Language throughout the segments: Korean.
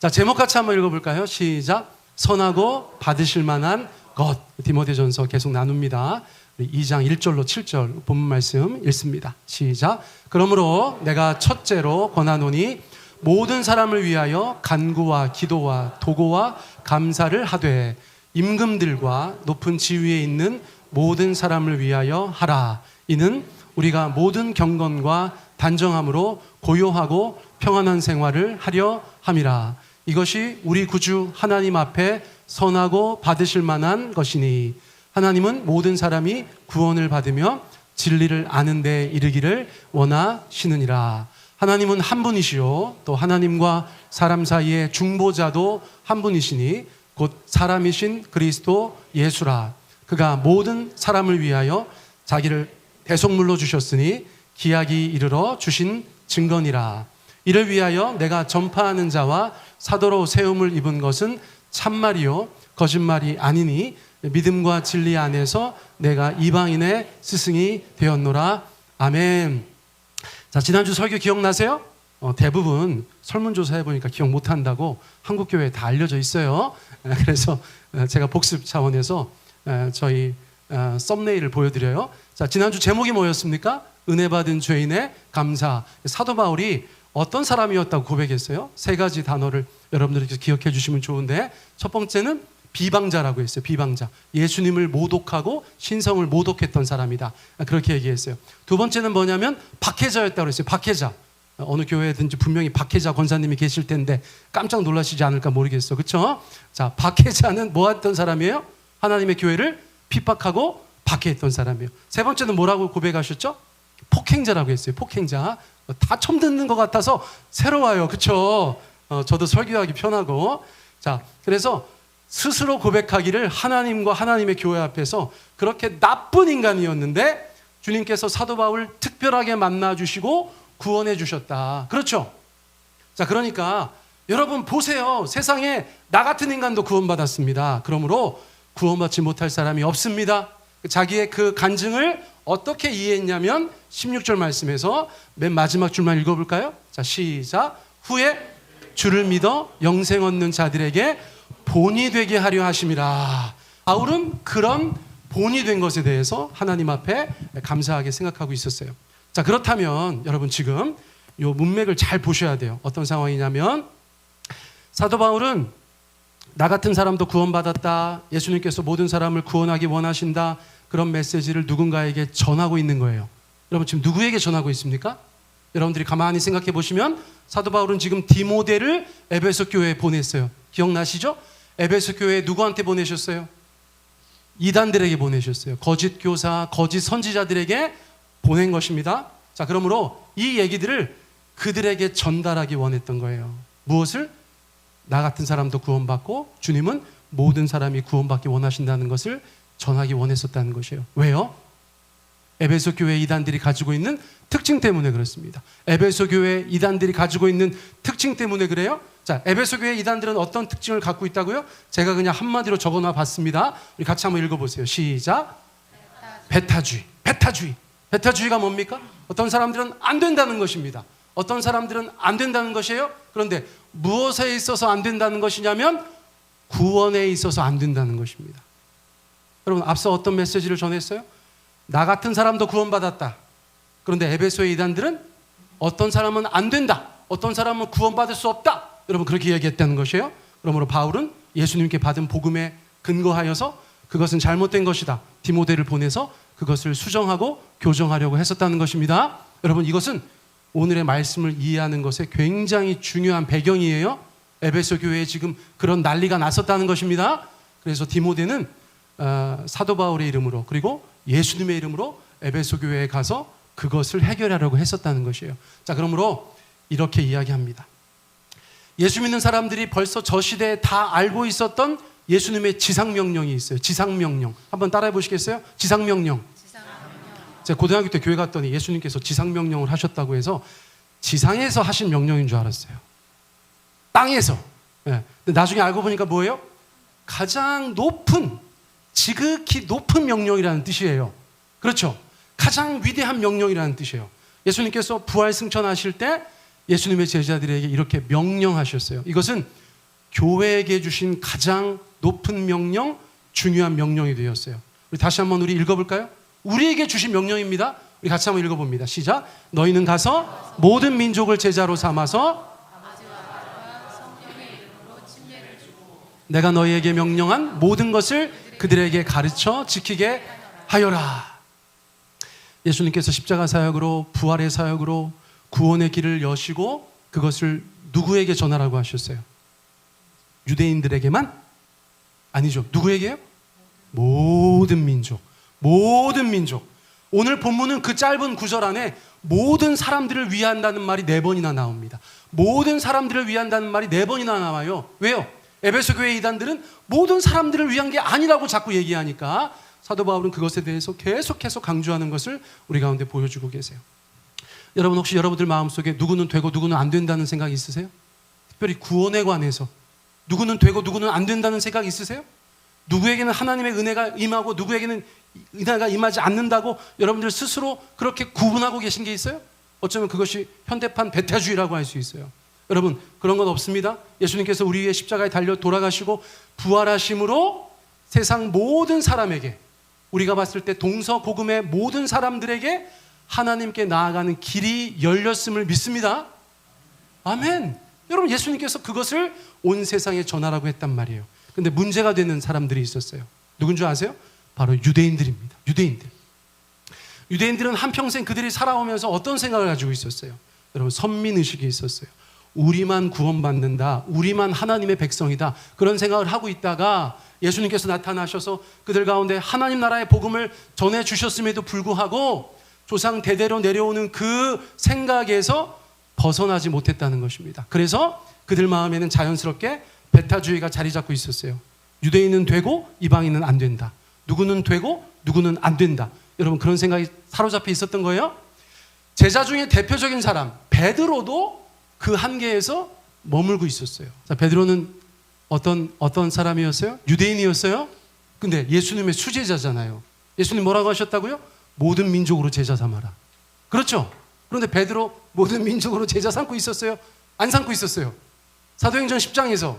자, 제목 같이 한번 읽어볼까요? 시작. 선하고 받으실 만한 것. 디모데전서 계속 나눕니다. 2장 1절로 7절 본문 말씀 읽습니다. 시작. 그러므로 내가 첫째로 권하노니 모든 사람을 위하여 간구와 기도와 도고와 감사를 하되 임금들과 높은 지위에 있는 모든 사람을 위하여 하라. 이는 우리가 모든 경건과 단정함으로 고요하고 평안한 생활을 하려 함이라. 이것이 우리 구주 하나님 앞에 선하고 받으실 만한 것이니 하나님은 모든 사람이 구원을 받으며 진리를 아는 데 이르기를 원하시느니라. 하나님은 한 분이시요 또 하나님과 사람 사이의 중보자도 한 분이시니 곧 사람이신 그리스도 예수라. 그가 모든 사람을 위하여 자기를 대속물로 주셨으니 기약이 이르러 주신 증거니라. 이를 위하여 내가 전파하는 자와 사도로 세움을 입은 것은 참말이요 거짓말이 아니니 믿음과 진리 안에서 내가 이방인의 스승이 되었노라. 아멘. 자, 지난주 설교 기억나세요? 대부분 설문조사 해보니까 기억 못한다고 한국교회에 다 알려져 있어요. 그래서 제가 복습 차원에서 저희 썸네일을 보여드려요. 자, 지난주 제목이 뭐였습니까? 은혜 받은 죄인의 감사. 사도 바울이 어떤 사람이었다고 고백했어요? 세 가지 단어를 여러분들이 기억해 주시면 좋은데, 첫 번째는 비방자라고 했어요. 비방자. 예수님을 모독하고 신성을 모독했던 사람이다. 그렇게 얘기했어요. 두 번째는 뭐냐면 박해자였다고 했어요. 박해자. 어느 교회든지 분명히 박해자 권사님이 계실 텐데 깜짝 놀라시지 않을까 모르겠어. 그렇죠? 자, 박해자는 뭐 했던 사람이에요? 하나님의 교회를 핍박하고 박해했던 사람이에요. 세 번째는 뭐라고 고백하셨죠? 폭행자라고 했어요. 폭행자. 다 처음 듣는 것 같아서 새로워요. 그렇죠? 저도 설교하기 편하고. 자, 그래서 스스로 고백하기를 하나님과 하나님의 교회 앞에서 그렇게 나쁜 인간이었는데 주님께서 사도 바울 특별하게 만나주시고 구원해 주셨다. 그렇죠? 자, 그러니까 여러분 보세요. 세상에 나 같은 인간도 구원받았습니다. 그러므로 구원받지 못할 사람이 없습니다. 자기의 그 간증을 어떻게 이해했냐면 16절 말씀에서 맨 마지막 줄만 읽어볼까요? 자, 시작. 후에 주를 믿어 영생 얻는 자들에게 본이 되게 하려 하심이라. 바울은 그런 본이 된 것에 대해서 하나님 앞에 감사하게 생각하고 있었어요. 자, 그렇다면 여러분 지금 이 문맥을 잘 보셔야 돼요. 어떤 상황이냐면 사도 바울은 나 같은 사람도 구원받았다. 예수님께서 모든 사람을 구원하기 원하신다. 그런 메시지를 누군가에게 전하고 있는 거예요. 여러분 지금 누구에게 전하고 있습니까? 여러분들이 가만히 생각해 보시면 사도 바울은 지금 디모데를 에베소 교회에 보냈어요. 기억나시죠? 에베소 교회에 누구한테 보내셨어요? 이단들에게 보내셨어요. 거짓 교사, 거짓 선지자들에게 보낸 것입니다. 자, 그러므로 이 얘기들을 그들에게 전달하기 원했던 거예요. 무엇을? 나 같은 사람도 구원받고 주님은 모든 사람이 구원받기 원하신다는 것을 전하기 원했었다는 것이에요. 왜요? 에베소 교회 이단들이 가지고 있는 특징 때문에 그렇습니다. 에베소 교회 이단들이 가지고 있는 특징 때문에 그래요? 자, 에베소 교회 이단들은 어떤 특징을 갖고 있다고요? 제가 그냥 한마디로 적어놔 봤습니다. 우리 같이 한번 읽어보세요. 시작. 배타주의. 배타주의. 배타주의가 뭡니까? 어떤 사람들은 안 된다는 것입니다. 어떤 사람들은 안 된다는 것이에요. 그런데 무엇에 있어서 안 된다는 것이냐면 구원에 있어서 안 된다는 것입니다. 여러분 앞서 어떤 메시지를 전했어요? 나 같은 사람도 구원받았다. 그런데 에베소의 이단들은 어떤 사람은 안 된다. 어떤 사람은 구원받을 수 없다. 여러분 그렇게 얘기했다는 것이에요. 그러므로 바울은 예수님께 받은 복음에 근거하여서 그것은 잘못된 것이다. 디모데를 보내서 그것을 수정하고 교정하려고 했었다는 것입니다. 여러분 이것은 오늘의 말씀을 이해하는 것에 굉장히 중요한 배경이에요. 에베소 교회에 지금 그런 난리가 났었다는 것입니다. 그래서 디모데는 사도 바울의 이름으로 그리고 예수님의 이름으로 에베소 교회에 가서 그것을 해결하려고 했었다는 것이에요. 자, 그러므로 이렇게 이야기합니다. 예수 믿는 사람들이 벌써 저 시대에 다 알고 있었던 예수님의 지상명령이 있어요. 지상명령. 한번 따라해 보시겠어요? 지상명령. 제가 고등학교 때 교회 갔더니 예수님께서 지상명령을 하셨다고 해서 지상에서 하신 명령인 줄 알았어요. 땅에서. 네. 근데 나중에 알고 보니까 뭐예요? 가장 높은, 지극히 높은 명령이라는 뜻이에요. 그렇죠? 가장 위대한 명령이라는 뜻이에요. 예수님께서 부활 승천하실 때 예수님의 제자들에게 이렇게 명령하셨어요. 이것은 교회에게 주신 가장 높은 명령, 중요한 명령이 되었어요. 우리 다시 한번 우리 읽어볼까요? 우리에게 주신 명령입니다. 우리 같이 한번 읽어봅니다. 시작. 너희는 가서 모든 민족을 제자로 삼아서 내가 너희에게 명령한 모든 것을 그들에게 가르쳐 지키게 하여라. 예수님께서 십자가 사역으로, 부활의 사역으로 구원의 길을 여시고 그것을 누구에게 전하라고 하셨어요? 유대인들에게만? 아니죠. 누구에게요? 모든 민족. 모든 민족. 오늘 본문은 그 짧은 구절 안에 모든 사람들을 위한다는 말이 4번이나 나옵니다. 모든 사람들을 위한다는 말이 4번이나 나와요. 왜요? 에베소 교회 이단들은 모든 사람들을 위한 게 아니라고 자꾸 얘기하니까 사도 바울은 그것에 대해서 계속해서 강조하는 것을 우리 가운데 보여주고 계세요. 여러분, 혹시 여러분들 마음속에 누구는 되고 누구는 안 된다는 생각이 있으세요? 특별히 구원에 관해서 누구는 되고 누구는 안 된다는 생각 있으세요? 누구에게는 하나님의 은혜가 임하고 누구에게는 은혜가 임하지 않는다고 여러분들 스스로 그렇게 구분하고 계신 게 있어요? 어쩌면 그것이 현대판 배타주의라고 할 수 있어요. 여러분, 그런 건 없습니다. 예수님께서 우리 위해 십자가에 달려 돌아가시고 부활하심으로 세상 모든 사람에게, 우리가 봤을 때 동서고금의 모든 사람들에게 하나님께 나아가는 길이 열렸음을 믿습니다. 아멘. 여러분, 예수님께서 그것을 온 세상에 전하라고 했단 말이에요. 근데 문제가 되는 사람들이 있었어요. 누군 줄 아세요? 바로 유대인들입니다. 유대인들은 한평생 그들이 살아오면서 어떤 생각을 가지고 있었어요? 여러분, 선민의식이 있었어요. 우리만 구원받는다, 우리만 하나님의 백성이다, 그런 생각을 하고 있다가 예수님께서 나타나셔서 그들 가운데 하나님 나라의 복음을 전해주셨음에도 불구하고 조상 대대로 내려오는 그 생각에서 벗어나지 못했다는 것입니다. 그래서 그들 마음에는 자연스럽게 배타주의가 자리 잡고 있었어요. 유대인은 되고 이방인은 안 된다. 누구는 되고 누구는 안 된다. 여러분, 그런 생각이 사로잡혀 있었던 거예요. 제자 중에 대표적인 사람 베드로도 그 한계에서 머물고 있었어요. 자, 베드로는 어떤 사람이었어요? 유대인이었어요. 근데 예수님의 수제자잖아요. 예수님 뭐라고 하셨다고요? 모든 민족으로 제자 삼아라. 그렇죠? 그런데 베드로 모든 민족으로 제자 삼고 있었어요? 안 삼고 있었어요? 사도행전 10장에서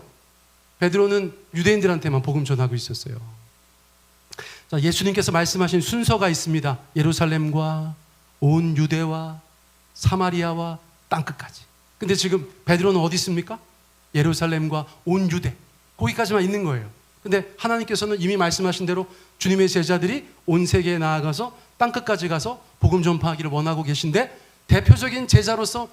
베드로는 유대인들한테만 복음 전하고 있었어요. 자, 예수님께서 말씀하신 순서가 있습니다. 예루살렘과 온 유대와 사마리아와 땅끝까지. 근데 지금 베드로는 어디 있습니까? 예루살렘과 온 유대, 거기까지만 있는 거예요. 근데 하나님께서는 이미 말씀하신 대로 주님의 제자들이 온 세계에 나아가서 땅끝까지 가서 복음 전파하기를 원하고 계신데, 대표적인 제자로서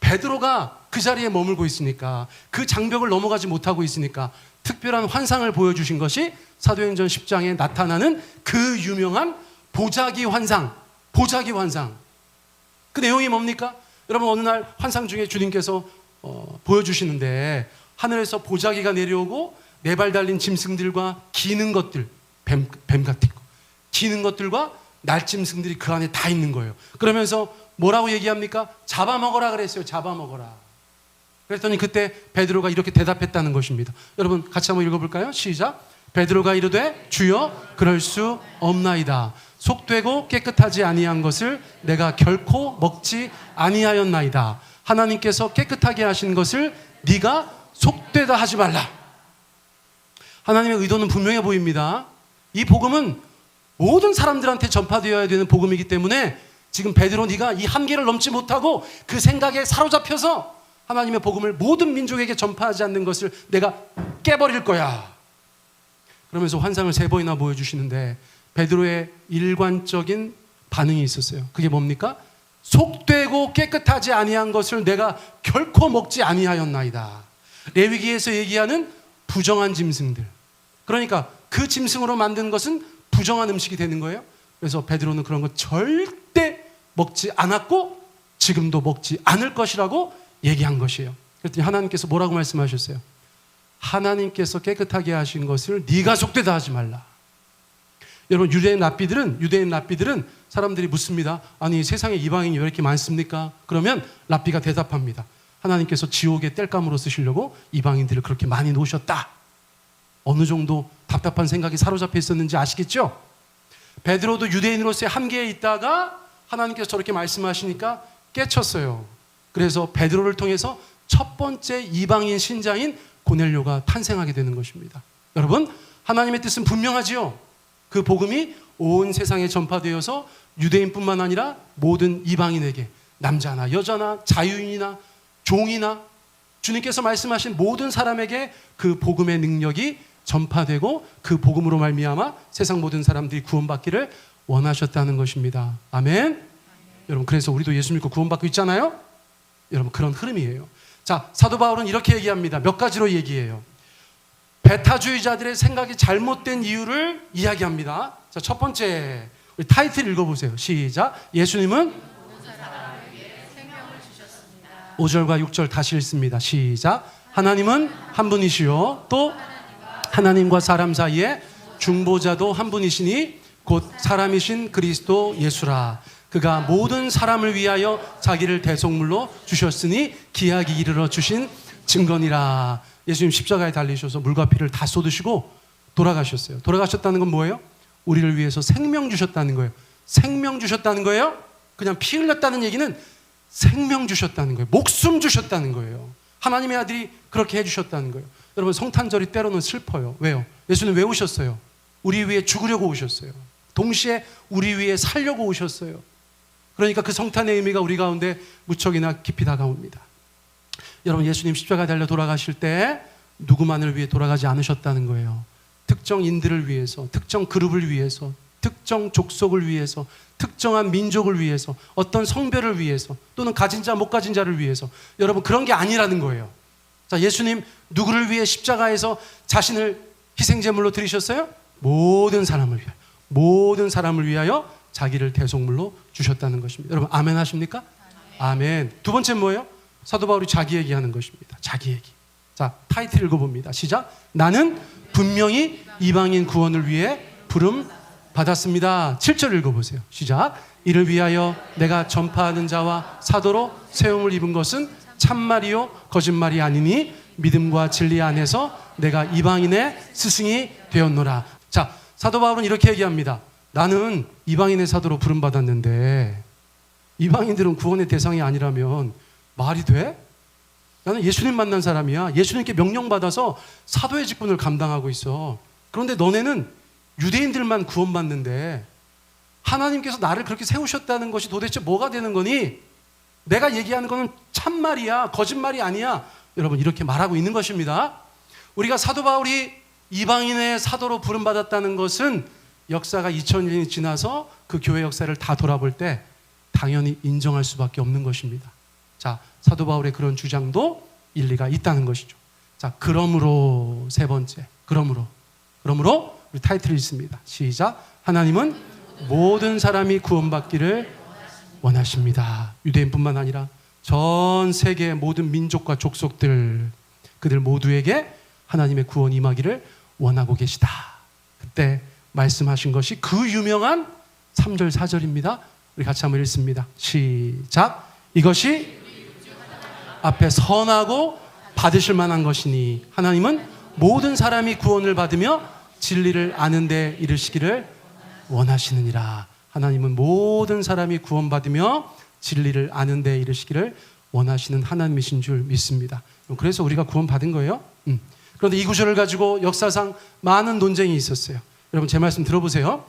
베드로가 그 자리에 머물고 있으니까, 그 장벽을 넘어가지 못하고 있으니까 특별한 환상을 보여주신 것이 사도행전 10장에 나타나는 그 유명한 보자기 환상. 그 내용이 뭡니까? 여러분, 어느 날 환상 중에 주님께서 보여주시는데 하늘에서 보자기가 내려오고 4발 달린 짐승들과 기는 것들, 뱀 같은 거, 기는 것들과 날짐승들이 그 안에 다 있는 거예요. 그러면서 뭐라고 얘기합니까? 잡아먹어라 그랬어요. 잡아먹어라. 그랬더니 그때 베드로가 이렇게 대답했다는 것입니다. 여러분, 같이 한번 읽어볼까요? 시작. 베드로가 이르되 주여 그럴 수 없나이다. 속되고 깨끗하지 아니한 것을 내가 결코 먹지 아니하였나이다. 하나님께서 깨끗하게 하신 것을 네가 속되다 하지 말라. 하나님의 의도는 분명해 보입니다. 이 복음은 모든 사람들한테 전파되어야 되는 복음이기 때문에 지금 베드로, 네가 이 한계를 넘지 못하고 그 생각에 사로잡혀서 하나님의 복음을 모든 민족에게 전파하지 않는 것을 내가 깨버릴 거야. 그러면서 환상을 3번이나 보여주시는데 베드로의 일관적인 반응이 있었어요. 그게 뭡니까? 속되고 깨끗하지 아니한 것을 내가 결코 먹지 아니하였나이다. 레위기에서 얘기하는 부정한 짐승들, 그러니까 그 짐승으로 만든 것은 부정한 음식이 되는 거예요. 그래서 베드로는 그런 거 절대 먹지 않았고 지금도 먹지 않을 것이라고 얘기한 것이에요. 그랬더니 하나님께서 뭐라고 말씀하셨어요? 하나님께서 깨끗하게 하신 것을 네가 속되다 하지 말라. 여러분, 유대인 랍비들은 사람들이 묻습니다. 아니, 세상에 이방인이 왜 이렇게 많습니까? 그러면 랍비가 대답합니다. 하나님께서 지옥의 땔감으로 쓰시려고 이방인들을 그렇게 많이 놓으셨다. 어느 정도 답답한 생각이 사로잡혀 있었는지 아시겠죠? 베드로도 유대인으로서의 한계에 있다가 하나님께서 저렇게 말씀하시니까 깨쳤어요. 그래서 베드로를 통해서 첫 번째 이방인 신자인 고넬료가 탄생하게 되는 것입니다. 여러분, 하나님의 뜻은 분명하지요. 그 복음이 온 세상에 전파되어서 유대인뿐만 아니라 모든 이방인에게, 남자나 여자나 자유인이나 종이나 주님께서 말씀하신 모든 사람에게 그 복음의 능력이 전파되고 그 복음으로 말미암아 세상 모든 사람들이 구원받기를 원하셨다는 것입니다. 아멘. 여러분, 그래서 우리도 예수 믿고 구원받고 있잖아요. 여러분, 그런 흐름이에요. 자, 사도 바울은 이렇게 얘기합니다. 몇 가지로 얘기해요. 배타주의자들의 생각이 잘못된 이유를 이야기합니다. 자, 첫 번째, 우리 타이틀 읽어보세요. 시작. 예수님은 5절과 6절 다시 읽습니다. 시작. 하나님은 한 분이시요 또 하나님과 사람 사이에 중보자도 한 분이시니 곧 사람이신 그리스도 예수라. 그가 모든 사람을 위하여 자기를 대속물로 주셨으니 기약이 이르러 주신 증거니라. 예수님 십자가에 달리셔서 물과 피를 다 쏟으시고 돌아가셨어요. 돌아가셨다는 건 뭐예요? 우리를 위해서 생명 주셨다는 거예요. 생명 주셨다는 거예요? 그냥 피 흘렸다는 얘기는 생명 주셨다는 거예요. 목숨 주셨다는 거예요. 하나님의 아들이 그렇게 해주셨다는 거예요. 여러분, 성탄절이 때로는 슬퍼요. 왜요? 예수님 왜 오셨어요? 우리 위해 죽으려고 오셨어요. 동시에 우리 위해 살려고 오셨어요. 그러니까 그 성탄의 의미가 우리 가운데 무척이나 깊이 다가옵니다. 여러분, 예수님 십자가에 달려 돌아가실 때 누구만을 위해 돌아가지 않으셨다는 거예요. 특정인들을 위해서, 특정 그룹을 위해서, 특정 족속을 위해서, 특정한 민족을 위해서, 어떤 성별을 위해서, 또는 가진 자 못 가진 자를 위해서. 여러분, 그런 게 아니라는 거예요. 자, 예수님 누구를 위해 십자가에서 자신을 희생제물로 드리셨어요? 모든 사람을 위하여, 모든 사람을 위하여 자기를 대속물로 주셨다는 것입니다. 여러분, 아멘 하십니까? 아멘. 두 번째는 뭐예요? 사도 바울이 자기 얘기하는 것입니다. 자기 얘기. 자, 타이틀 읽어봅니다. 시작. 나는 분명히 이방인 구원을 위해 부름 받았습니다. 7절 읽어보세요. 시작. 이를 위하여 내가 전파하는 자와 사도로 세움을 입은 것은 참말이요 거짓말이 아니니 믿음과 진리 안에서 내가 이방인의 스승이 되었노라. 자, 사도 바울은 이렇게 얘기합니다. 나는 이방인의 사도로 부름받았는데 이방인들은 구원의 대상이 아니라면 말이 돼? 나는 예수님 만난 사람이야. 예수님께 명령받아서 사도의 직분을 감당하고 있어. 그런데 너네는 유대인들만 구원받는데 하나님께서 나를 그렇게 세우셨다는 것이 도대체 뭐가 되는 거니? 내가 얘기하는 거는 참말이야, 거짓말이 아니야. 여러분, 이렇게 말하고 있는 것입니다. 우리가 사도 바울이 이방인의 사도로 부름받았다는 것은 역사가 2000년이 지나서 그 교회 역사를 다 돌아볼 때 당연히 인정할 수밖에 없는 것입니다. 자, 사도 바울의 그런 주장도 일리가 있다는 것이죠. 자, 그러므로 세 번째, 그러므로 우리 타이틀이 있습니다. 시작. 하나님은 모든 사람이 구원받기를 원하십니다. 유대인뿐만 아니라 전 세계의 모든 민족과 족속들, 그들 모두에게 하나님의 구원이 임하기를 원하고 계시다. 그때 말씀하신 것이 그 유명한 3절 4절입니다. 우리 같이 한번 읽습니다. 시작. 이것이 앞에 선하고 받으실 만한 것이니 하나님은 모든 사람이 구원을 받으며 진리를 아는 데 이르시기를 원하시느니라. 하나님은 모든 사람이 구원받으며 진리를 아는 데 이르시기를 원하시는 하나님이신 줄 믿습니다. 그래서 우리가 구원받은 거예요. 그런데 이 구절을 가지고 역사상 많은 논쟁이 있었어요. 여러분, 제 말씀 들어보세요.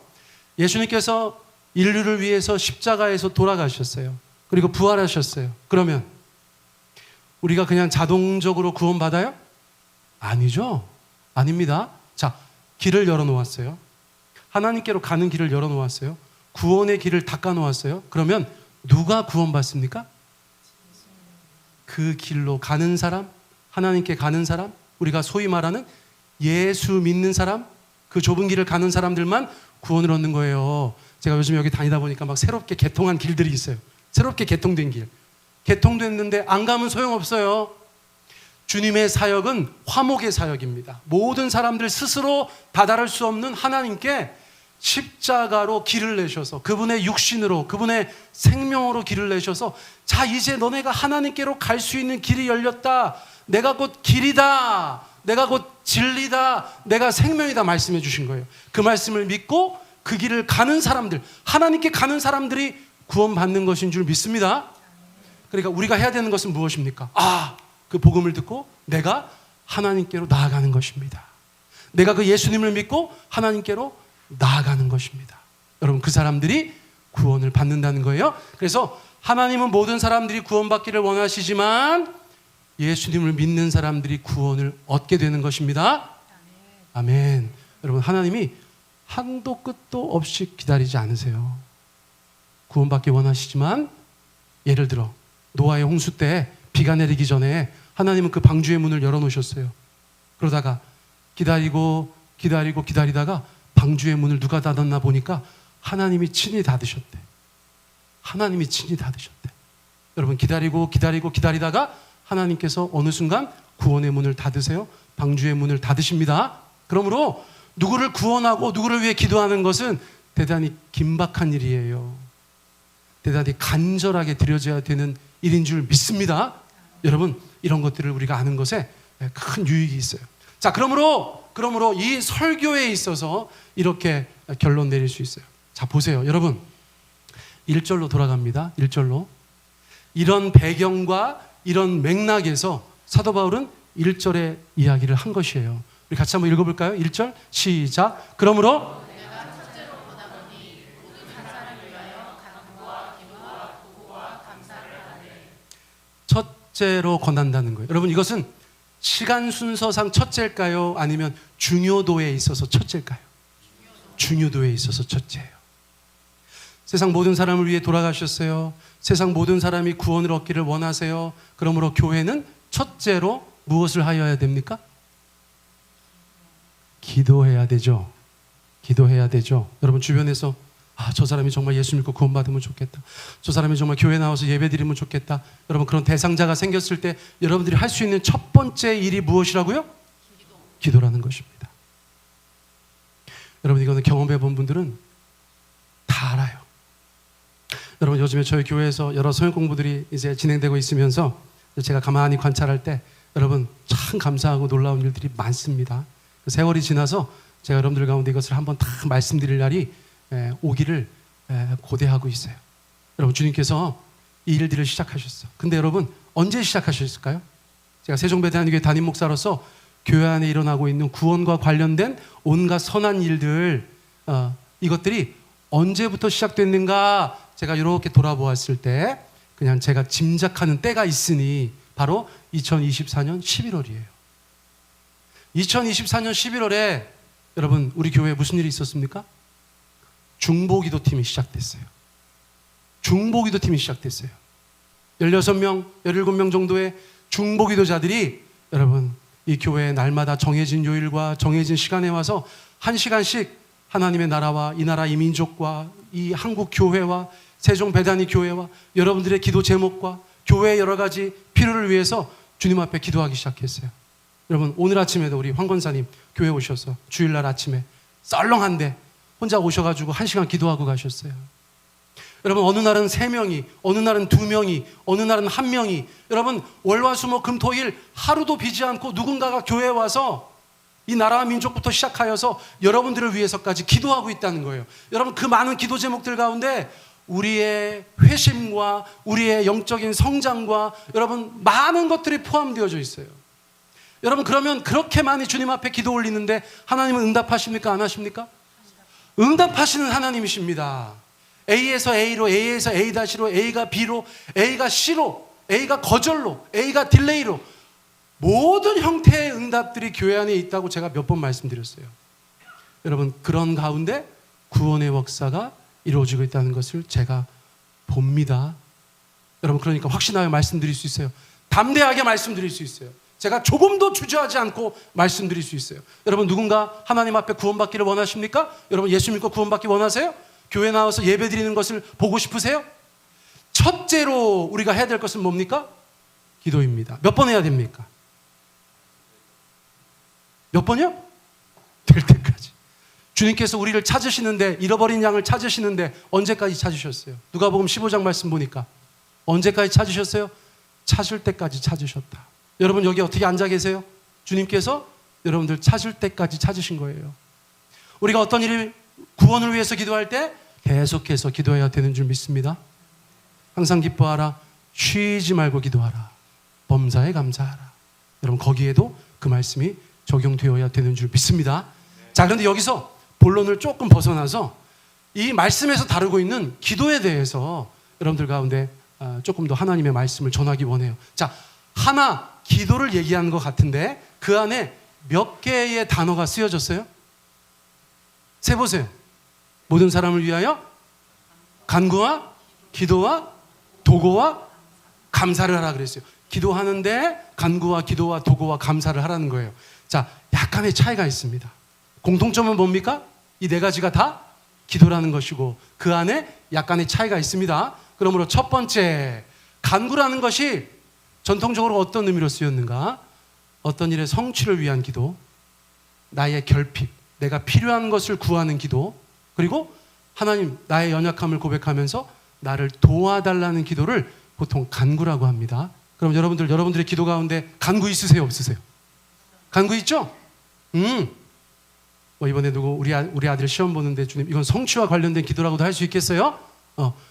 예수님께서 인류를 위해서 십자가에서 돌아가셨어요. 그리고 부활하셨어요. 그러면 우리가 그냥 자동적으로 구원받아요? 아니죠. 아닙니다. 자, 길을 열어놓았어요. 하나님께로 가는 길을 열어놓았어요. 구원의 길을 닦아놓았어요. 그러면 누가 구원받습니까? 그 길로 가는 사람, 하나님께 가는 사람, 우리가 소위 말하는 예수 믿는 사람, 그 좁은 길을 가는 사람들만 구원을 얻는 거예요. 제가 요즘 여기 다니다 보니까 막 새롭게 개통한 길들이 있어요. 새롭게 개통된 길. 개통됐는데 안 가면 소용없어요. 주님의 사역은 화목의 사역입니다. 모든 사람들 스스로 다다를 수 없는 하나님께 십자가로 길을 내셔서 그분의 육신으로 그분의 생명으로 길을 내셔서 자, 이제 너네가 하나님께로 갈 수 있는 길이 열렸다. 내가 곧 길이다. 내가 곧 진리다. 내가 생명이다 말씀해 주신 거예요. 그 말씀을 믿고 그 길을 가는 사람들, 하나님께 가는 사람들이 구원받는 것인 줄 믿습니다. 그러니까 우리가 해야 되는 것은 무엇입니까? 그 복음을 듣고 내가 하나님께로 나아가는 것입니다. 내가 그 예수님을 믿고 하나님께로 나아가는 것입니다. 여러분, 그 사람들이 구원을 받는다는 거예요. 그래서 하나님은 모든 사람들이 구원받기를 원하시지만 예수님을 믿는 사람들이 구원을 얻게 되는 것입니다. 아멘. 여러분, 하나님이 한도 끝도 없이 기다리지 않으세요. 구원받기 원하시지만, 예를 들어 노아의 홍수 때 비가 내리기 전에 하나님은 그 방주의 문을 열어놓으셨어요. 그러다가 기다리다가 방주의 문을 누가 닫았나 보니까 하나님이 친히 닫으셨대. 하나님이 친히 닫으셨대. 여러분, 기다리다가 하나님께서 어느 순간 구원의 문을 닫으세요. 방주의 문을 닫으십니다. 그러므로 누구를 구원하고 누구를 위해 기도하는 것은 대단히 긴박한 일이에요. 대단히 간절하게 드려져야 되는 일인 줄 믿습니다. 여러분, 이런 것들을 우리가 아는 것에 큰 유익이 있어요. 자, 그러므로 이 설교에 있어서 이렇게 결론 내릴 수 있어요. 자, 보세요. 여러분, 1절로 돌아갑니다. 1절로. 이런 배경과 이런 맥락에서 사도 바울은 1절의 이야기를 한 것이에요. 우리 같이 한번 읽어볼까요? 1절 시작. 그러므로 첫째로 권한다는 거예요. 여러분, 이것은 시간 순서상 첫째일까요? 아니면 중요도에 있어서 첫째일까요? 중요도에 있어서 첫째예요. 세상 모든 사람을 위해 돌아가셨어요. 세상 모든 사람이 구원을 얻기를 원하세요. 그러므로 교회는 첫째로 무엇을 하여야 됩니까? 기도해야 되죠. 기도해야 되죠. 여러분, 주변에서 저 사람이 정말 예수 믿고 구원받으면 좋겠다. 저 사람이 정말 교회 나와서 예배 드리면 좋겠다. 여러분, 그런 대상자가 생겼을 때 여러분들이 할 수 있는 첫 번째 일이 무엇이라고요? 기도라는 것입니다. 여러분, 이거는 경험해 본 분들은 다 알아요. 여러분, 요즘에 저희 교회에서 여러 성역 공부들이 이제 진행되고 있으면서 제가 가만히 관찰할 때 여러분, 참 감사하고 놀라운 일들이 많습니다. 세월이 지나서 제가 여러분들 가운데 이것을 한번 다 말씀드릴 날이 오기를 고대하고 있어요. 여러분, 주님께서 이 일들을 시작하셨어. 근데 여러분, 언제 시작하셨을까요? 제가 세종배대한교회 담임 목사로서 교회 안에 일어나고 있는 구원과 관련된 온갖 선한 일들, 이것들이 언제부터 시작됐는가 제가 이렇게 돌아보았을 때 그냥 제가 짐작하는 때가 있으니 바로 2024년 11월이에요. 2024년 11월에 여러분, 우리 교회에 무슨 일이 있었습니까? 중보기도팀이 시작됐어요. 중보기도팀이 시작됐어요. 16명, 17명 정도의 중보기도자들이 여러분, 이 교회에 날마다 정해진 요일과 정해진 시간에 와서 1시간씩 하나님의 나라와 이 나라 이 민족과 이 한국 교회와 세종배단위 교회와 여러분들의 기도 제목과 교회의 여러 가지 필요를 위해서 주님 앞에 기도하기 시작했어요. 여러분, 오늘 아침에도 우리 황 권사님 교회 오셔서 주일날 아침에 썰렁한데 혼자 오셔가지고 1시간 기도하고 가셨어요. 여러분, 어느 날은 3명이, 어느 날은 2명이, 어느 날은 1명이, 여러분, 월화수목금토일 하루도 비지 않고 누군가가 교회에 와서 이 나라와 민족부터 시작하여서 여러분들을 위해서까지 기도하고 있다는 거예요. 여러분, 그 많은 기도 제목들 가운데 우리의 회심과 우리의 영적인 성장과 여러분, 많은 것들이 포함되어져 있어요. 여러분, 그러면 그렇게 많이 주님 앞에 기도 올리는데 하나님은 응답하십니까? 안 하십니까? 응답하시는 하나님이십니다. A에서 A로, A에서 A-로, A가 B로, A가 C로, A가 거절로, A가 딜레이로 모든 형태의 응답들이 교회 안에 있다고 제가 몇 번 말씀드렸어요. 여러분, 그런 가운데 구원의 역사가 이루어지고 있다는 것을 제가 봅니다. 여러분, 그러니까 확신하여 말씀드릴 수 있어요. 담대하게 말씀드릴 수 있어요. 제가 조금도 주저하지 않고 말씀드릴 수 있어요. 여러분, 누군가 하나님 앞에 구원받기를 원하십니까? 여러분, 예수 믿고 구원받기 원하세요? 교회 나와서 예배 드리는 것을 보고 싶으세요? 첫째로 우리가 해야 될 것은 뭡니까? 기도입니다. 몇 번 해야 됩니까? 몇 번이요? 될 때까지. 주님께서 우리를 찾으시는데, 잃어버린 양을 찾으시는데 언제까지 찾으셨어요? 누가복음 15장 말씀 보니까 언제까지 찾으셨어요? 찾을 때까지 찾으셨다. 여러분, 여기 어떻게 앉아 계세요? 주님께서 여러분들 찾을 때까지 찾으신 거예요. 우리가 어떤 일을 구원을 위해서 기도할 때 계속해서 기도해야 되는 줄 믿습니다. 항상 기뻐하라. 쉬지 말고 기도하라. 범사에 감사하라. 여러분, 거기에도 그 말씀이 적용되어야 되는 줄 믿습니다. 자, 그런데 여기서 본론을 조금 벗어나서 이 말씀에서 다루고 있는 기도에 대해서 여러분들 가운데 조금 더 하나님의 말씀을 전하기 원해요. 자, 하나 기도를 얘기하는 것 같은데 그 안에 몇 개의 단어가 쓰여졌어요? 세보세요. 모든 사람을 위하여 간구와 기도와 도고와 감사를 하라 그랬어요. 기도하는데 간구와 기도와 도고와 감사를 하라는 거예요. 자, 약간의 차이가 있습니다. 공통점은 뭡니까? 이 네 가지가 다 기도라는 것이고 그 안에 약간의 차이가 있습니다. 그러므로 첫 번째, 간구라는 것이 전통적으로 어떤 의미로 쓰였는가? 어떤 일의 성취를 위한 기도, 나의 결핍, 내가 필요한 것을 구하는 기도, 그리고 하나님 나의 연약함을 고백하면서 나를 도와달라는 기도를 보통 간구라고 합니다. 그럼 여러분들의 기도 가운데 간구 있으세요? 없으세요? 간구 있죠? 뭐 이번에 우리 아들 시험 보는데 주님 이건 성취와 관련된 기도라고도 할 수 있겠어요?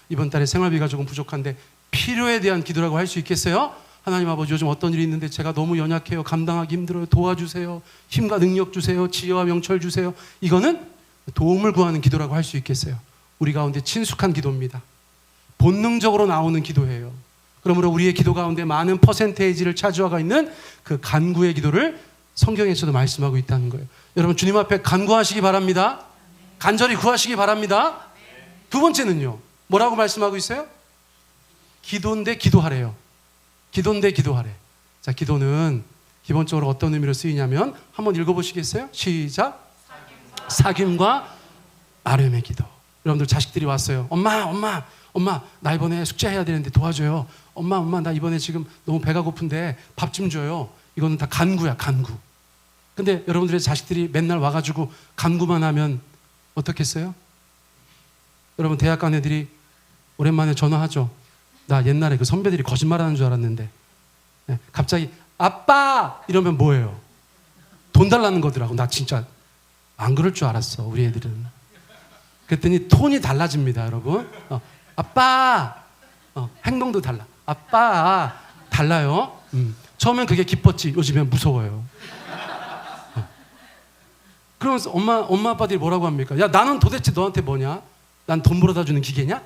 이번 달에 생활비가 조금 부족한데 필요에 대한 기도라고 할 수 있겠어요? 하나님 아버지 요즘 어떤 일이 있는데 제가 너무 연약해요. 감당하기 힘들어요. 도와주세요. 힘과 능력 주세요. 지혜와 명철 주세요. 이거는 도움을 구하는 기도라고 할 수 있겠어요? 우리 가운데 친숙한 기도입니다. 본능적으로 나오는 기도예요. 그러므로 우리의 기도 가운데 많은 퍼센테이지를 차지하고 있는 그 간구의 기도를 성경에서도 말씀하고 있다는 거예요. 여러분 주님 앞에 간구하시기 바랍니다. 간절히 구하시기 바랍니다. 두 번째는요. 뭐라고 말씀하고 있어요? 기도인데 기도하래요. 기도인데 기도하래. 자, 기도는 기본적으로 어떤 의미로 쓰이냐면 한번 읽어보시겠어요? 시작. 사귐과 아뢰의 기도. 여러분들 자식들이 왔어요. 엄마 나 이번에 숙제해야 되는데 도와줘요. 엄마 나 이번에 지금 너무 배가 고픈데 밥 좀 줘요. 이거는 다 간구야, 간구. 근데 여러분들의 자식들이 맨날 와가지고 간구만 하면 어떻겠어요? 여러분 대학 간 애들이 오랜만에 전화하죠. 나 옛날에 그 선배들이 거짓말하는 줄 알았는데 갑자기 아빠 이러면 뭐예요? 돈 달라는 거더라고. 나 진짜 안 그럴 줄 알았어. 우리 애들은. 그랬더니 톤이 달라집니다. 여러분. 아빠 행동도 달라. 아빠 달라요. 처음엔 그게 기뻤지. 요즘엔 무서워요. 그러면서 엄마 아빠들이 뭐라고 합니까? 야 나는 도대체 너한테 뭐냐? 난 돈 벌어다 주는 기계냐?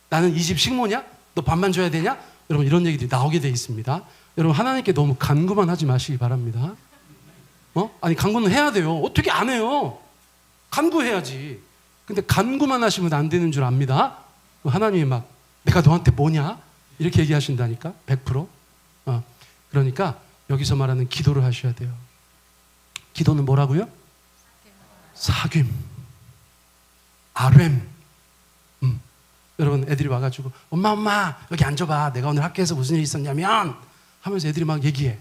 나는 이 집 식모냐? 너 밥만 줘야 되냐? 여러분 이런 얘기들이 나오게 돼 있습니다. 여러분 하나님께 너무 간구만 하지 마시기 바랍니다. 아니 간구는 해야 돼요. 어떻게 안 해요? 간구해야지. 근데 간구만 하시면 안 되는 줄 압니다. 하나님이 막 내가 너한테 뭐냐? 이렇게 얘기하신다니까 100%. 그러니까 여기서 말하는 기도를 하셔야 돼요. 기도는 뭐라고요? 사귐, 아뢰. 여러분 애들이 와가지고 엄마 여기 앉아봐. 내가 오늘 학교에서 무슨 일이 있었냐면 하면서 애들이 막 얘기해.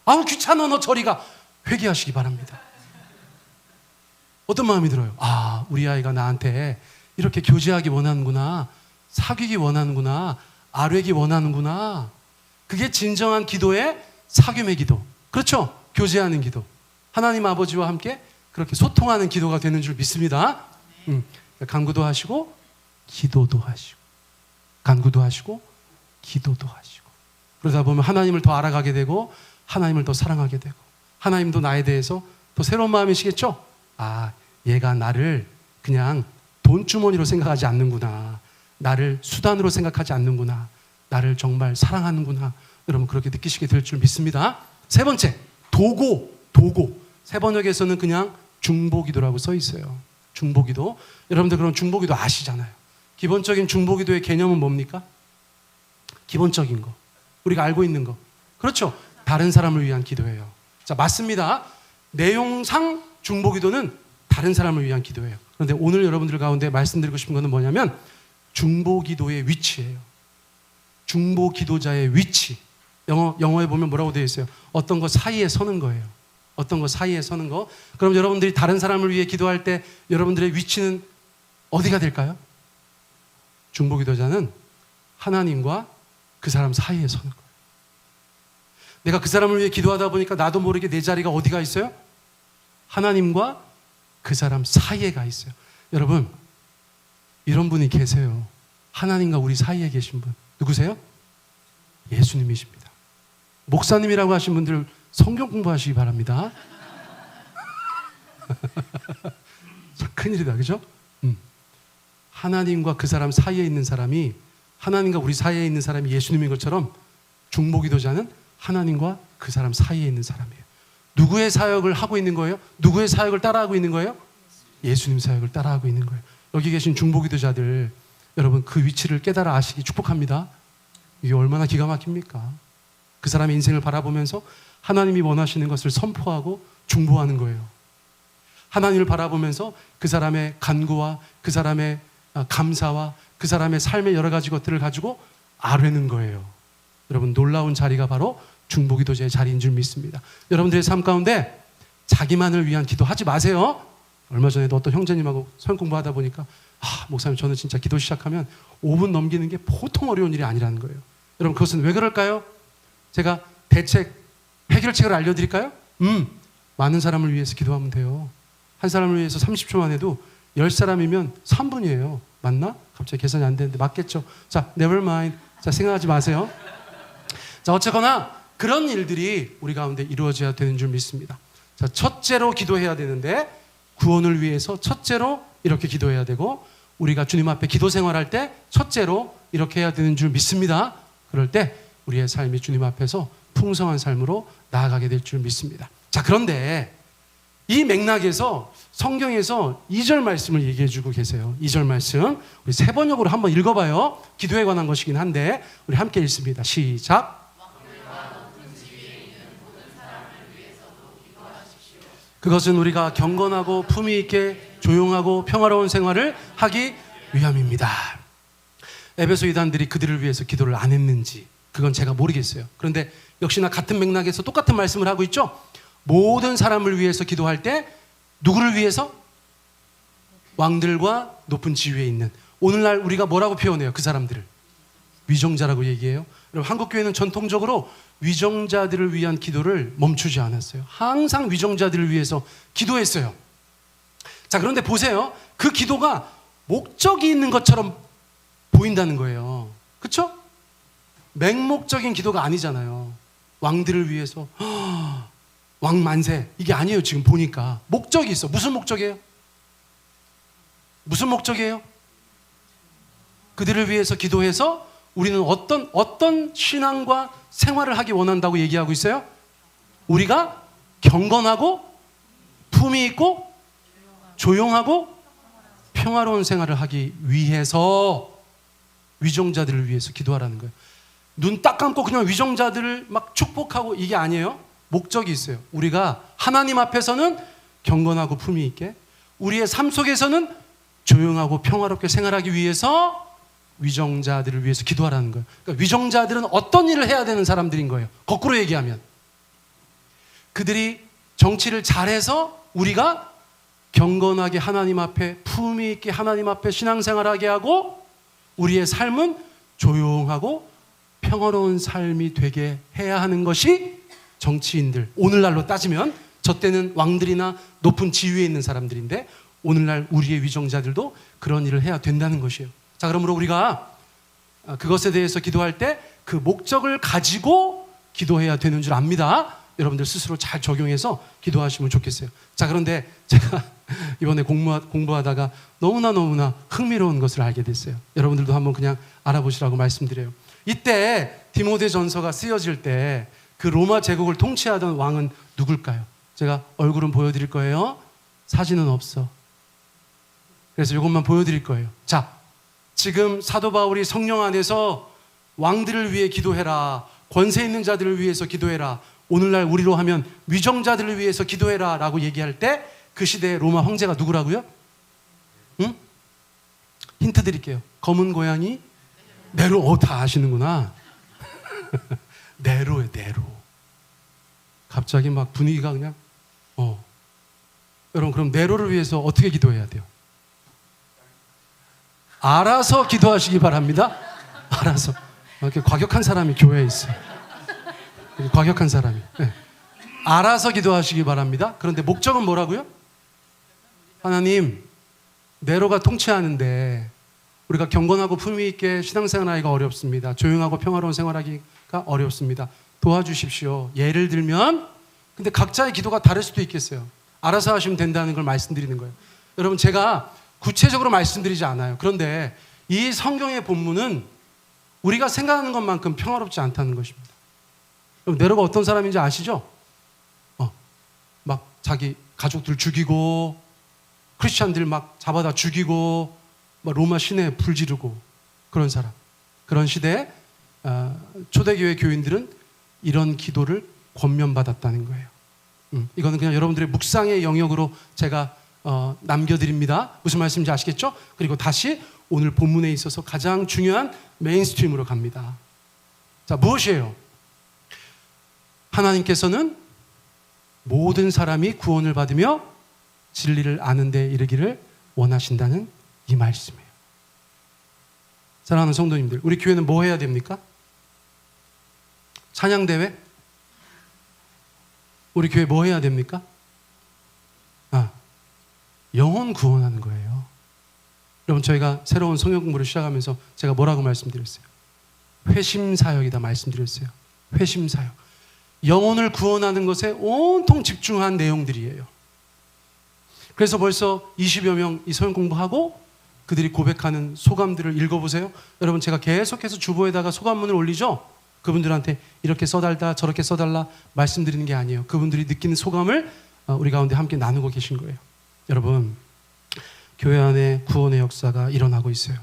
아우 귀찮아 너 저리 가. 회개하시기 바랍니다. 어떤 마음이 들어요? 아 우리 아이가 나한테 이렇게 교제하기 원하는구나. 사귀기 원하는구나. 아뢰기 원하는구나. 그게 진정한 기도의 사귐의 기도. 그렇죠? 교제하는 기도. 하나님 아버지와 함께 그렇게 소통하는 기도가 되는 줄 믿습니다. 간구도 하시고 기도도 하시고 간구도 하시고 기도도 하시고 그러다 보면 하나님을 더 알아가게 되고 하나님을 더 사랑하게 되고 하나님도 나에 대해서 더 새로운 마음이시겠죠? 아 얘가 나를 그냥 돈주머니로 생각하지 않는구나. 나를 수단으로 생각하지 않는구나. 나를 정말 사랑하는구나. 여러분 그렇게 느끼시게 될 줄 믿습니다. 세 번째, 도고. 세번역에서는 그냥 중보기도라고 써 있어요. 중보기도. 여러분들 그럼 중보기도 아시잖아요. 기본적인 중보기도의 개념은 뭡니까? 기본적인 거. 우리가 알고 있는 거. 그렇죠. 다른 사람을 위한 기도예요. 자, 맞습니다. 내용상 중보기도는 다른 사람을 위한 기도예요. 그런데 오늘 여러분들 가운데 말씀드리고 싶은 것은 뭐냐면 중보기도의 위치예요. 중보기도자의 위치. 영어에 보면 뭐라고 되어 있어요? 어떤 것 사이에 서는 거예요. 어떤 것 사이에 서는 거. 그럼 여러분들이 다른 사람을 위해 기도할 때 여러분들의 위치는 어디가 될까요? 중보기도자는 하나님과 그 사람 사이에 서는 거예요. 내가 그 사람을 위해 기도하다 보니까 나도 모르게 내 자리가 어디가 있어요? 하나님과 그 사람 사이에 가 있어요. 여러분 이런 분이 계세요. 하나님과 우리 사이에 계신 분. 누구세요? 예수님이십니다. 목사님이라고 하신 분들 성경 공부하시기 바랍니다. 참 큰일이다, 그죠? 하나님과 그 사람 사이에 있는 사람이, 하나님과 우리 사이에 있는 사람이 예수님인 것처럼 중보기도자는 하나님과 그 사람 사이에 있는 사람이에요. 누구의 사역을 하고 있는 거예요? 누구의 사역을 따라하고 있는 거예요? 예수님 사역을 따라하고 있는 거예요. 여기 계신 중보기도자들, 여러분 그 위치를 깨달아 아시기 축복합니다. 이게 얼마나 기가 막힙니까? 그 사람의 인생을 바라보면서 하나님이 원하시는 것을 선포하고 중보하는 거예요. 하나님을 바라보면서 그 사람의 간구와 그 사람의 감사와 그 사람의 삶의 여러 가지 것들을 가지고 아뢰는 거예요. 여러분 놀라운 자리가 바로 중보기도자의 자리인 줄 믿습니다. 여러분들의 삶 가운데 자기만을 위한 기도하지 마세요. 얼마 전에도 어떤 형제님하고 성경 공부하다 보니까 목사님 저는 진짜 기도 시작하면 5분 넘기는 게 보통 어려운 일이 아니라는 거예요. 여러분 그것은 왜 그럴까요? 제가 대책, 해결책을 알려드릴까요? 많은 사람을 위해서 기도하면 돼요. 한 사람을 위해서 30초만 해도 10사람이면 3분이에요. 맞나? 갑자기 계산이 안 되는데 맞겠죠? 자, never mind. 자, 생각하지 마세요. 자, 어쨌거나 그런 일들이 우리 가운데 이루어져야 되는 줄 믿습니다. 자, 첫째로 기도해야 되는데 구원을 위해서 첫째로 이렇게 기도해야 되고 우리가 주님 앞에 기도 생활할 때 첫째로 이렇게 해야 되는 줄 믿습니다. 그럴 때 우리의 삶이 주님 앞에서 풍성한 삶으로 나아가게 될 줄 믿습니다. 자, 그런데 이 맥락에서 성경에서 2절 말씀을 얘기해 주고 계세요. 2절 말씀 우리 세 번역으로 한번 읽어봐요. 기도에 관한 것이긴 한데 우리 함께 읽습니다. 시작. 그것은 우리가 경건하고 품위 있게 조용하고 평화로운 생활을 하기 위함입니다. 에베소 이단들이 그들을 위해서 기도를 안 했는지 그건 제가 모르겠어요. 그런데 역시나 같은 맥락에서 똑같은 말씀을 하고 있죠. 모든 사람을 위해서 기도할 때 누구를 위해서? 왕들과 높은 지위에 있는, 오늘날 우리가 뭐라고 표현해요? 그 사람들을 위정자라고 얘기해요. 여러분 한국교회는 전통적으로 위정자들을 위한 기도를 멈추지 않았어요. 항상 위정자들을 위해서 기도했어요. 자, 그런데 보세요. 그 기도가 목적이 있는 것처럼 보인다는 거예요. 그렇죠? 맹목적인 기도가 아니잖아요. 왕들을 위해서 왕 만세 이게 아니에요. 지금 보니까 목적이 있어. 무슨 목적이에요? 무슨 목적이에요? 그들을 위해서 기도해서 우리는 어떤 신앙과 생활을 하기 원한다고 얘기하고 있어요? 우리가 경건하고 품위 있고 조용하고 평화로운 생활을 하기 위해서 위정자들을 위해서 기도하라는 거예요. 눈 딱 감고 그냥 위정자들을 막 축복하고 이게 아니에요. 목적이 있어요. 우리가 하나님 앞에서는 경건하고 품위 있게, 우리의 삶 속에서는 조용하고 평화롭게 생활하기 위해서 위정자들을 위해서 기도하라는 거예요. 그러니까 위정자들은 어떤 일을 해야 되는 사람들인 거예요. 거꾸로 얘기하면 그들이 정치를 잘해서 우리가 경건하게 하나님 앞에 품위 있게 하나님 앞에 신앙생활하게 하고 우리의 삶은 조용하고 평화로운 삶이 되게 해야 하는 것이 정치인들, 오늘날로 따지면 저 때는 왕들이나 높은 지위에 있는 사람들인데 오늘날 우리의 위정자들도 그런 일을 해야 된다는 것이에요. 자, 그러므로 우리가 그것에 대해서 기도할 때 그 목적을 가지고 기도해야 되는 줄 압니다. 여러분들 스스로 잘 적용해서 기도하시면 좋겠어요. 자, 그런데 제가 이번에 공부하다가 너무나 흥미로운 것을 알게 됐어요. 여러분들도 한번 그냥 알아보시라고 말씀드려요. 이때 디모데전서가 쓰여질 때 그 로마 제국을 통치하던 왕은 누굴까요? 제가 얼굴은 보여드릴 거예요. 사진은 없어. 그래서 이것만 보여드릴 거예요. 자, 지금 사도 바울이 성령 안에서 왕들을 위해 기도해라, 권세 있는 자들을 위해서 기도해라, 오늘날 우리로 하면 위정자들을 위해서 기도해라 라고 얘기할 때 그 시대의 로마 황제가 누구라고요? 응? 힌트 드릴게요. 검은 고양이 네로. 다 아시는구나. 네로예요. 네로. 갑자기 막 분위기가 그냥 여러분 그럼 네로를 위해서 어떻게 기도해야 돼요? 알아서 기도하시기 바랍니다. 알아서. 이렇게 과격한 사람이 교회에 있어요. 과격한 사람이. 네. 알아서 기도하시기 바랍니다. 그런데 목적은 뭐라고요? 하나님, 네로가 통치하는데 우리가 경건하고 품위 있게 신앙생활하기가 어렵습니다. 조용하고 평화로운 생활하기가 어렵습니다. 도와주십시오. 예를 들면 근데 각자의 기도가 다를 수도 있겠어요. 알아서 하시면 된다는 걸 말씀드리는 거예요. 여러분, 제가 구체적으로 말씀드리지 않아요. 그런데 이 성경의 본문은 우리가 생각하는 것만큼 평화롭지 않다는 것입니다. 여러분, 네로가 어떤 사람인지 아시죠? 막 자기 가족들 죽이고, 크리스찬들 막 잡아다 죽이고, 막 로마 시내에 불 지르고, 그런 사람. 그런 시대에 초대교회 교인들은 이런 기도를 권면받았다는 거예요. 이거는 그냥 여러분들의 묵상의 영역으로 제가 남겨드립니다. 무슨 말씀인지 아시겠죠? 그리고 다시 오늘 본문에 있어서 가장 중요한 메인스트림으로 갑니다. 자, 무엇이에요? 하나님께서는 모든 사람이 구원을 받으며 진리를 아는 데 이르기를 원하신다는 이 말씀이에요. 사랑하는 성도님들, 우리 교회는 뭐 해야 됩니까? 찬양대회? 우리 교회 뭐 해야 됩니까? 영혼 구원하는 거예요. 여러분, 저희가 새로운 성경 공부를 시작하면서 제가 뭐라고 말씀드렸어요? 회심사역이다 말씀드렸어요. 회심사역. 영혼을 구원하는 것에 온통 집중한 내용들이에요. 그래서 벌써 20여 명 이 성경 공부하고 그들이 고백하는 소감들을 읽어보세요. 여러분, 제가 계속해서 주보에다가 소감문을 올리죠? 그분들한테 이렇게 써달라 저렇게 써달라 말씀드리는 게 아니에요. 그분들이 느끼는 소감을 우리 가운데 함께 나누고 계신 거예요. 여러분, 교회 안에 구원의 역사가 일어나고 있어요.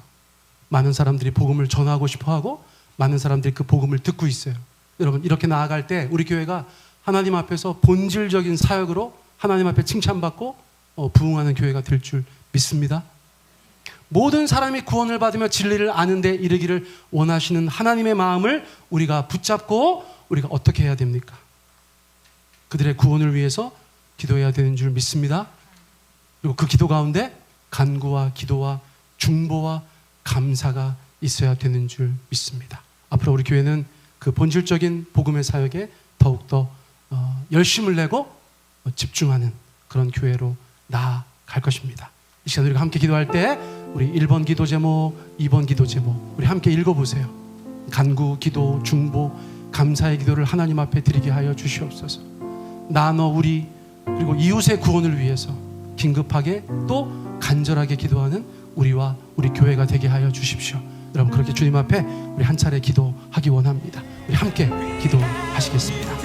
많은 사람들이 복음을 전하고 싶어하고 많은 사람들이 그 복음을 듣고 있어요. 여러분, 이렇게 나아갈 때 우리 교회가 하나님 앞에서 본질적인 사역으로 하나님 앞에 칭찬받고 부흥하는 교회가 될 줄 믿습니다. 모든 사람이 구원을 받으며 진리를 아는 데 이르기를 원하시는 하나님의 마음을 우리가 붙잡고 우리가 어떻게 해야 됩니까? 그들의 구원을 위해서 기도해야 되는 줄 믿습니다. 그리고 그 기도 가운데 간구와 기도와 중보와 감사가 있어야 되는 줄 믿습니다. 앞으로 우리 교회는 그 본질적인 복음의 사역에 더욱더 열심을 내고 집중하는 그런 교회로 나아갈 것입니다. 이 시간 우리가 함께 기도할 때 우리 1번 기도 제목, 2번 기도 제목 우리 함께 읽어보세요. 간구, 기도, 중보, 감사의 기도를 하나님 앞에 드리게 하여 주시옵소서. 나, 너, 우리 그리고 이웃의 구원을 위해서 긴급하게 또 간절하게 기도하는 우리와 우리 교회가 되게 하여 주십시오. 여러분, 그렇게 주님 앞에 우리 한 차례 기도하기 원합니다. 우리 함께 기도하시겠습니다.